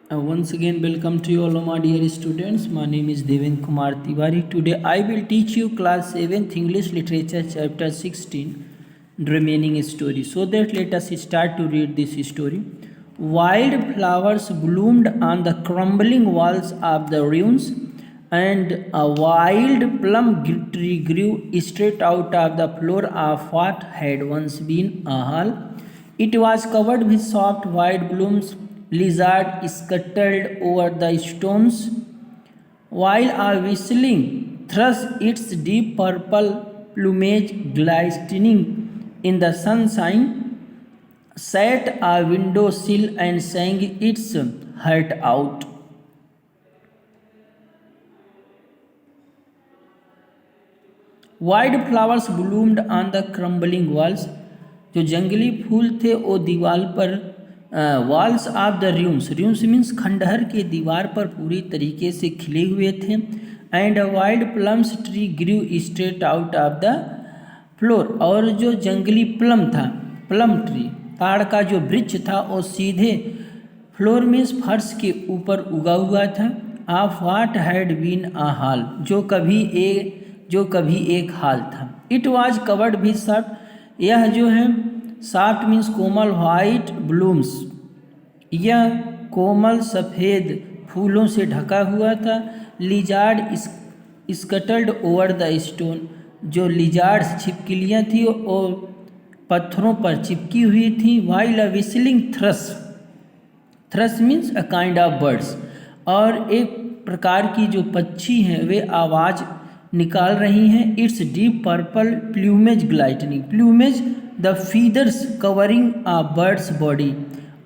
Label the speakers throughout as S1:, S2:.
S1: Once again, welcome to you all, my dear students. My name is Devin Kumar Tiwari. Today, I will teach you class 7th English Literature, chapter 16, remaining story. So that let us start to read this story. Wild flowers bloomed on the crumbling walls of the ruins, and a wild plum tree grew straight out of the floor of what had once been a hall. It was covered with soft white blooms. Lizard scuttled over the stones, while a whistling thrush, its deep purple plumage glistening in the sunshine, sat a window sill and sang its heart out. Wide flowers bloomed on the crumbling walls, जो जंगली फूल थे वो दीवार पर walls of the rooms, rooms means खंडहर के दीवार पर पूरी तरीके से खिले हुए थे. And wild plums tree grew straight out of the floor, और जो जंगली प्लम था, प्लम ट्री ताड़ का जो वृक्ष था वो सीधे फ्लोर मीन्स फर्श के ऊपर उगा हुआ था. Of what had been a hall, जो कभी एक हाल था. It was covered with soft, यह जो है सॉफ्ट मीन्स कोमल वाइट ब्लूम्स, यह कोमल सफ़ेद फूलों से ढका हुआ था. Lizard scuttled over the stone, जो लिजार्ड्स छिपकलियाँ थी और पत्थरों पर चिपकी हुई थी. While a whistling thrush means a kind of birds, और एक प्रकार की जो पक्षी हैं वे आवाज़ निकाल रही हैं. Its deep purple plumage glittering, plumage the feathers covering a bird's body,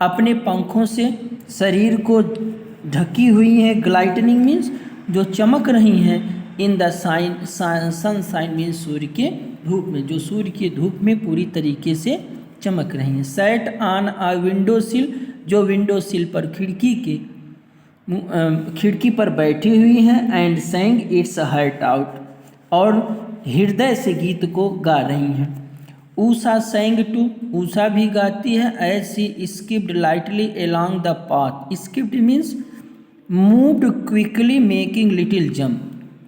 S1: अपने पंखों से शरीर को ढकी हुई हैं. ग्लाइटनिंग मीन्स जो चमक रही हैं. इन द सनशाइन मीन्स सूर्य के धूप में, जो सूर्य की धूप में पूरी तरीके से चमक रही हैं. सेट ऑन अ विंडो सिल, जो विंडो सिल पर खिड़की पर बैठी हुई हैं. And saying its heart out, और हृदय से गीत को गा रही हैं. ऊषा सेंग टू, ऊषा भी गाती है. As she skipped lightly along the path, skipped means moved quickly making little jump,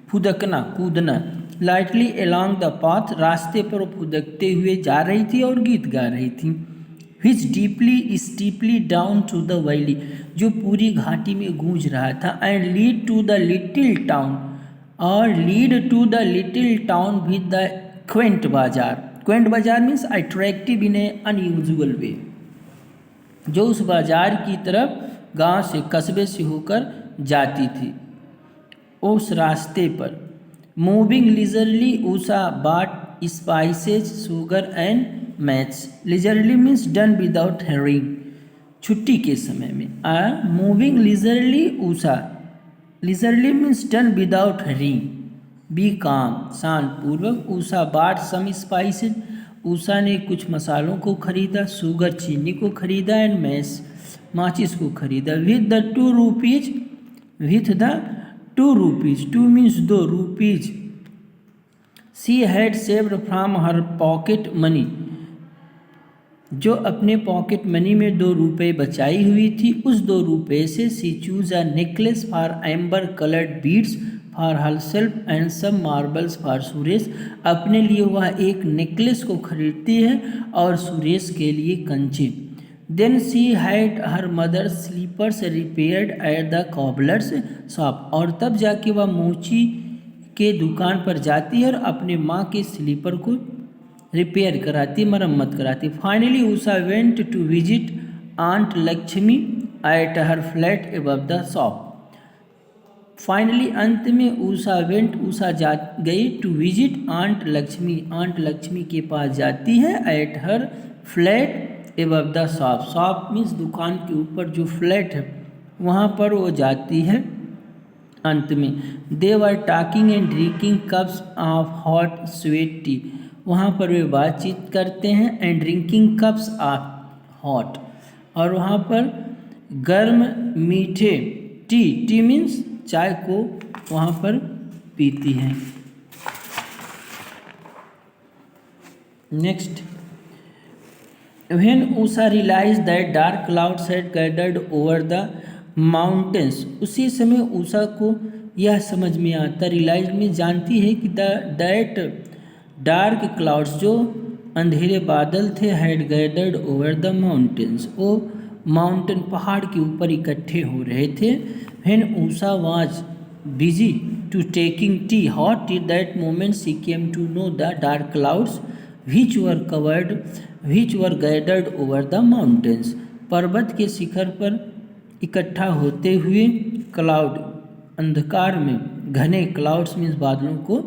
S1: फुदकना कूदना. लाइटली एलॉन्ग द पाथ, रास्ते पर फुदकते हुए जा रही थी और गीत गा रही थी. Which deeply steeply down to the valley, जो पूरी घाटी में गूंज रहा था. And lead to the little town, और lead to the little town with the quaint bazaar. Quaint bazaar means attractive in a unusual way, जो उस बाजार की तरफ गांव से कस्बे से होकर जाती थी. उस रास्ते पर moving leisurely, Usha bought spices sugar and maths. Leisurely means done without hurrying, छुट्टी के समय में. Moving leisurely Usha, leisurely means done without hurrying. Be calm, शांत पूर्वक. उषा बाट सम स्पाइसेज, उषा ने कुछ मसालों को खरीदा. शुगर चीनी को खरीदा. एंड मैथ्स माचिस को खरीदा. With the 2 rupees, with the 2 rupees, 2 means 2 rupees. She had saved from her pocket money, जो अपने पॉकेट मनी में 2 रुपये बचाई हुई थी. उस 2 रुपये से she choose a necklace for amber coloured beads for her self and some marbles for Suresh. अपने लिए वह एक नेकलेस को खरीदती है और सुरेश के लिए कंचे. Then she had her mother slippers repaired at the cobbler's shop, और तब जाके वह मोची के दुकान पर जाती है और अपने माँ के स्लीपर को रिपेयर कराती, मरम्मत कराती. Finally Usha went to visit aunt Lakshmi at her flat above the shop. Finally अंत में उषा वेंट, उषा गई to visit aunt Lakshmi, aunt Lakshmi के पास जाती है. At her flat above the shop, shop means दुकान के ऊपर जो फ्लैट है वहाँ पर वो जाती है. अंत में they were talking and drinking cups of hot sweet tea, वहाँ पर वे बातचीत करते हैं. And drinking cups of hot, और वहाँ पर गर्म मीठे टी मीन्स चाय को वहाँ पर पीती हैं. Next, when Usha realise that dark clouds had gathered over the mountains. उसी समय उषा को यह समझ में आता, रियलाइज में जानती है कि दैट डार्क क्लाउड्स, जो अंधेरे बादल थे, had gathered over the mountains, वो माउंटेन पहाड़ के ऊपर इकट्ठे हो रहे थे। When Usha was busy to taking tea, hot tea, that moment she came to know the dark clouds which were gathered over the mountains। पर्वत के शिखर पर इकट्ठा होते हुए क्लाउड, अंधकार में घने क्लाउड्स में बादलों को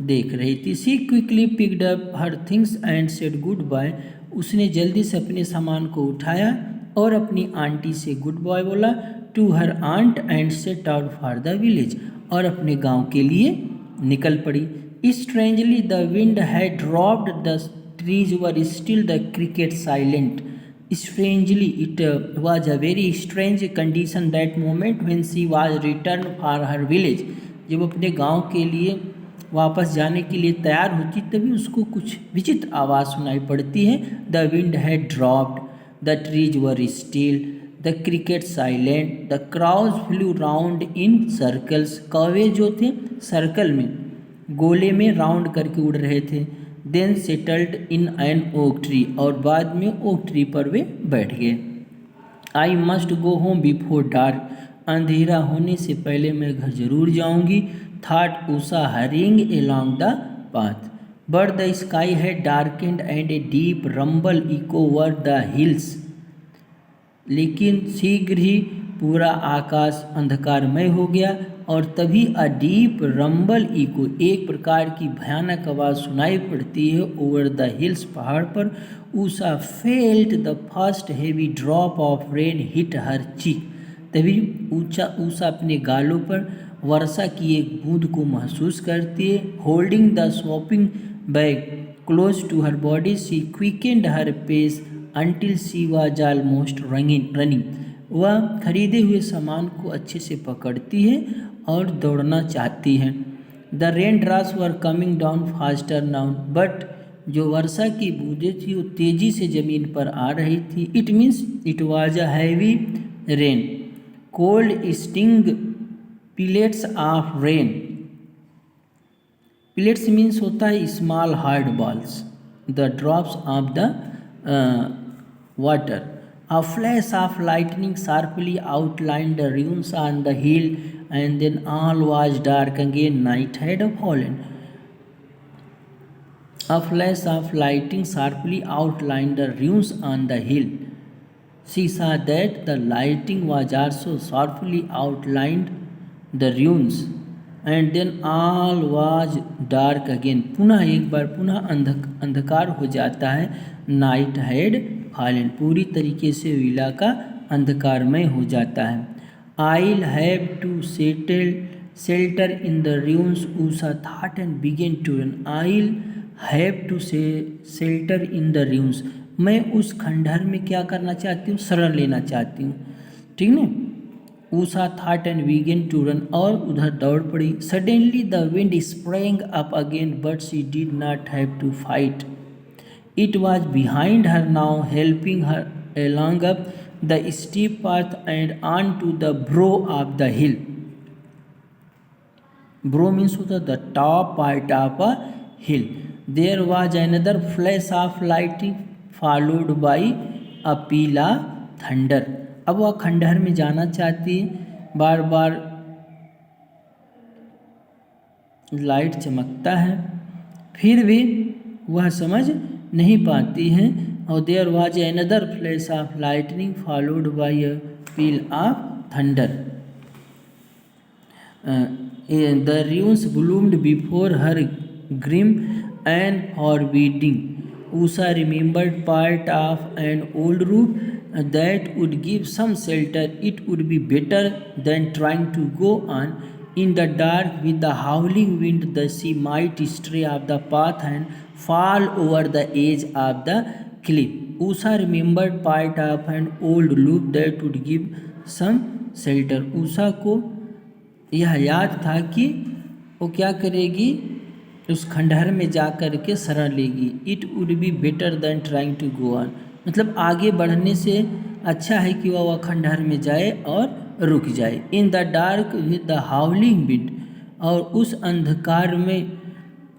S1: देख रही थी। She quickly picked up her things and said good bye. उसने जल्दी से अपने सामान को उठाया और अपनी आंटी से गुड बाय बोला। To her aunt and set out for the village, और अपने गांव के लिए निकल पड़ी। Strangely, the wind had dropped, the trees were still, the cricket silent. Strangely, it was a very strange condition that moment when she was returned for her village। जब अपने गांव के लिए वापस जाने के लिए तैयार होती तभी उसको कुछ विचित्र आवाज़ सुनाई पड़ती है। The wind had dropped, the trees were still, the cricket silent, the crows flew round in circles। कौवे जो थे सर्कल में, गोले में राउंड करके उड़ रहे थे। Then settled in an oak tree, और बाद में ओक ट्री पर वे बैठ गए। I must go home before dark, अंधेरा होने से पहले मैं घर जरूर जाऊंगी। Thought Usha hurrying along the path, but the sky had darkened and a deep rumble echo over the hills. लेकिन शीघ्र ही पूरा आकाश अंधकारमय हो गया और तभी अ डीप रंबल इको, एक प्रकार की भयानक आवाज़ सुनाई पड़ती है ओवर द हिल्स, पहाड़ पर। Usha felt the first heavy drop of rain hit her cheek, तभी उषा अपने गालों पर वर्षा की एक बूंद को महसूस करती है। Holding the shopping bag close to her body, she quickened her pace until she was almost running. वह खरीदे हुए सामान को अच्छे से पकड़ती है और दौड़ना चाहती है। The rain drops were coming down faster now, but जो वर्षा की बूंदें थी वो तेज़ी से ज़मीन पर आ रही थी। It means it was a heavy rain, cold sting pellets of rain. Pellets means होता है small hard balls, the drops of the water. A flash of lightning sharply outlined the ruins on the hill, and then all was dark again. Night had fallen. A flash of lightning sharply outlined the ruins on the hill. She saw that the lightning was also sharply outlined the ruins, and then all was dark again. पुनः एक बार पुनः अंधकार हो जाता है। Night had fallen, पूरी तरीके से विला का अंधकारमय हो जाता है। I'll have to shelter in the ruins, Usha thought and began to run. I'll have to shelter in the ruins, मैं उस खंडहर में क्या करना चाहती हूँ, शरण लेना चाहती हूँ, ठीक ना। Usha thought and began to run, और उधर दौड़ पड़ी। Suddenly the wind sprang up again, but she did not have to fight. It was behind her now, helping her along up the steep path and on to the brow of the hill. Brow means the top part of a hill. There was another flash of lightning followed by a peal of thunder. अब वह खंडहर में जाना चाहती है, बार बार light चमकता है, फिर भी वह समझ नहीं पाती हैं। और there was another flash of lightning followed by a peal of thunder. The ruins bloomed before her grim and forbidding. Usha remembered part of an old roof that would give some shelter. It would be better than trying to go on in the dark with the howling wind. The she might stray off the path and fall over the edge of the cliff. Usha remembered part of an old roof that would give some shelter. Usha को यह याद था कि वो क्या करेगी, उस खंडहर में जा कर के शरण लेगी। It would be better than trying to go on, मतलब आगे बढ़ने से अच्छा है कि वह खंडहर में जाए और रुक जाए। In the dark with the हाउलिंग wind, और उस अंधकार में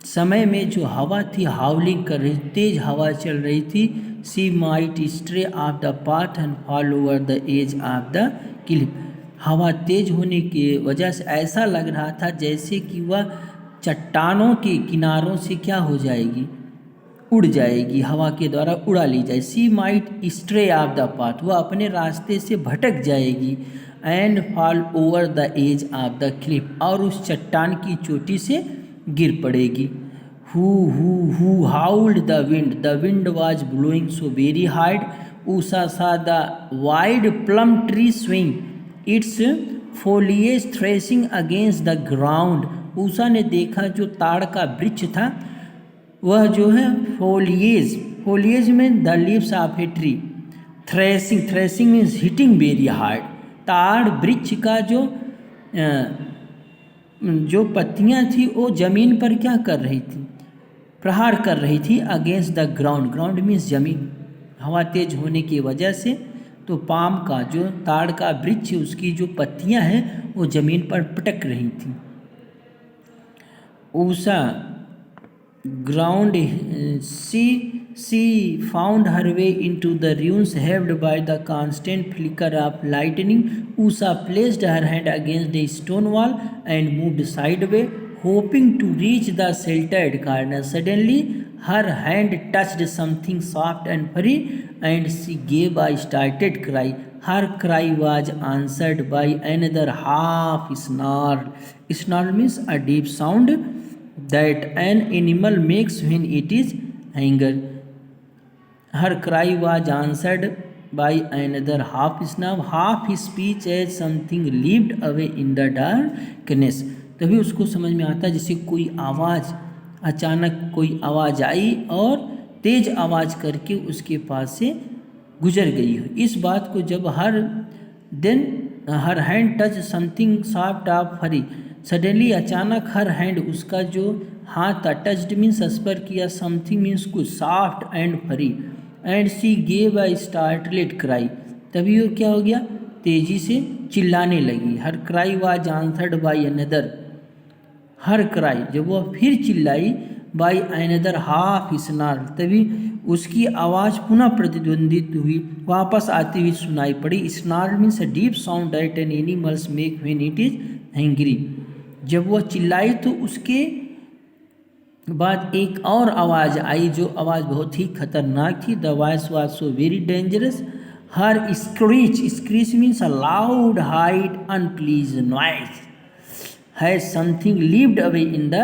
S1: समय में जो हवा थी हाउलिंग कर रही, तेज हवा चल रही थी। She might stray off the path and fall over the edge of the cliff. हवा तेज होने की वजह से ऐसा लग रहा था जैसे कि वह चट्टानों के किनारों से क्या हो जाएगी, उड़ जाएगी, हवा के द्वारा उड़ा ली जाए। She might stray off the path, वह अपने रास्ते से भटक जाएगी। And fall over the edge of the cliff, और उस चट्टान की चोटी से गिर पड़ेगी। Whoo howled the wind was blowing so very hard. Usha saw the wide plum tree swing its foliage thrashing against the ground। Usha ने देखा जो ताड़ का वृक्ष था वह जो है foliage में the leaves of a tree, thrashing means hitting very hard. ताड़ वृक्ष का जो पत्तियां थी वो जमीन पर क्या कर रही थी, प्रहार कर रही थी। अगेंस्ट द ग्राउंड मीन्स जमीन, हवा तेज होने की वजह से तो पाम का जो ताड़ का वृक्ष उसकी जो पत्तियां हैं वो जमीन पर पटक रही थी। Usha ground she found her way into the ruins हेव्ड by the constant flicker of lightning. Usha placed her hand against the stone wall and moved sideway hoping to reach the sheltered corner। Suddenly her hand touched something soft and furry and she gave a startled cry. Her cry was answered by another half snarl. Snarl means a deep sound that an animal makes when it is angry. Her cry was answered by another half snarl, half speech as something leaped away in the darkness। तभी उसको समझ में आता जैसे कोई आवाज़, अचानक कोई आवाज़ आई और तेज आवाज़ करके उसके पास से गुजर गई हो। इस बात को जब her hand touch something soft of फरी, सडनली अचानक हर हैंड उसका जो हाथ था, टच्ड मीन्स स्पर्श किया, समथिंग मीन्स कुछ, soft and furry, and she gave a startled cry, तभी वो क्या हो गया, तेजी से चिल्लाने लगी। Her cry was answered by another, her cry जब वह फिर चिल्लाई, बाय अनदर हाफ स्नार्ल, तभी उसकी आवाज़ पुनः प्रतिद्वंदित हुई, वापस आती हुई सुनाई पड़ी। Snarl means a deep sound that an animals make when it is hungry. जब वह चिल्लाई तो उसके बाद एक और आवाज़ आई जो आवाज़ बहुत ही खतरनाक थी। The voice was so very dangerous, her screech means a loud high unpleasant noise, है something lived away in the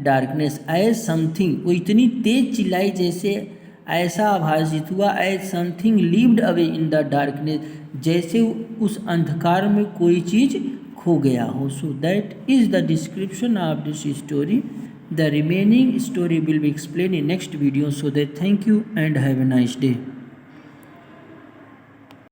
S1: darkness, as something, वो इतनी तेज चिल्लाई जैसे ऐसा आभासित हुआ, as something lived away in the darkness, जैसे उस अंधकार में कोई चीज़ खो गया हो। So that is the description of this story. The remaining story will be explain in next video. So that thank you and have a nice day.